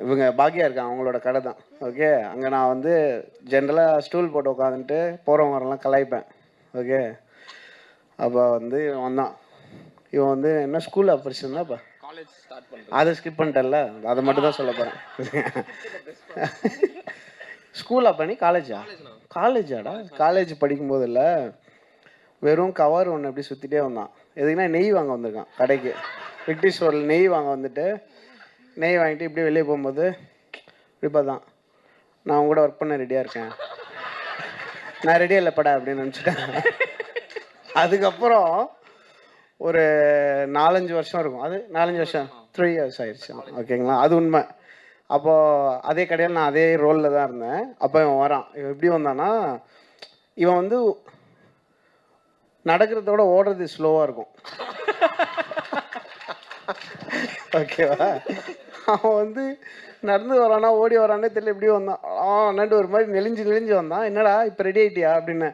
இவங்க பாக்கியா இருக்காங்க, அவங்களோட கடை தான். ஓகே, அங்கே நான் வந்து ஜென்ரலாக ஸ்டூல் போட்டு உட்காந்துட்டு போகிறவங்க வரலாம் கலாய்ப்பேன். ஓகே, அப்போ வந்து இவன் தான், இவன் வந்து என்ன ஸ்கூலில் படிச்சிருந்தாப்பா, அதை ஸ்கிப் பண்ணிட்டல, அதை மட்டும் தான் சொல்ல போகிறேன். ஸ்கூலா பண்ணி காலேஜா? காலேஜாடா? காலேஜ் படிக்கும்போது இல்லை, வெறும் கவர் ஒன்று அப்படி சுற்றிட்டே வந்தான். எதுக்குன்னா நெய் வாங்க வந்திருக்கான் கடைக்கு. பிரிட்டிஷ் ஸ்டோரில் நெய் வாங்க வந்துட்டு, நெய் வாங்கிட்டு இப்படி வெளியே போகும்போது இப்போ தான், நான் அவங்க கூட ஒர்க் பண்ண ரெடியாக இருக்கேன், நான் ரெடியாக இல்லைப்படா அப்படின்னு நினச்சிட்டேன். அதுக்கப்புறம் ஒரு 4-5 வருஷம் இருக்கும், அது 4-5 வருஷம் 3 years ஆயிடுச்சு. ஓகேங்களா, அது உண்மை. அப்போது அதே கடையில் நான் அதே ரோலில் தான் இருந்தேன். அப்போ இவன் வரான். இவன் எப்படி வந்தான்னா, இவன் வந்து நடக்கிறதோட ஓடுறது ஸ்லோவாக இருக்கும். ஓகேவா, அவன் வந்து நடந்து வரானா ஓடி வரானே தெரியல, எப்படி வந்தான் அண்ணாண்டு ஒரு மாதிரி நெளிஞ்சு வந்தான். என்னடா இப்போ ரெடி ஆகிட்டியா அப்படின்னு.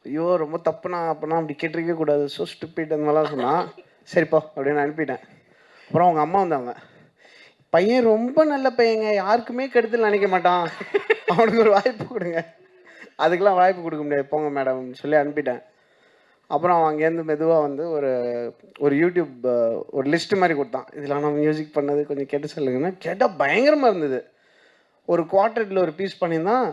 ஐயோ ரொம்ப தப்புனா, அப்போனா அப்படி கேட்டிருக்க கூடாது, ஸோ ஸ்டூபிட் அந்த மாதிரிலாம் சொன்னான். சரிப்பா அப்படின்னு அனுப்பிட்டேன். அப்புறம் அவங்க அம்மா வந்தாங்க. பையன் ரொம்ப நல்ல பையங்க, யாருக்குமே கெடுதல் நினைக்க மாட்டான், அவனுக்கு ஒரு வாய்ப்பு கொடுங்க. அதுக்கெலாம் வாய்ப்பு கொடுக்க முடியாது, போங்க மேடம்னு சொல்லி அனுப்பிட்டேன். அப்புறம் அவன் அங்கேருந்து மெதுவாக வந்து ஒரு யூடியூப் ஒரு லிஸ்ட்டு மாதிரி கொடுத்தான். இதில் நான் மியூசிக் பண்ணது கொஞ்சம் கேட்டு சொல்லுங்கன்னா, கேட்டால் பயங்கரமாக இருந்தது. ஒரு குவார்ட்டரில் ஒரு பீஸ் பண்ணியிருந்தான்.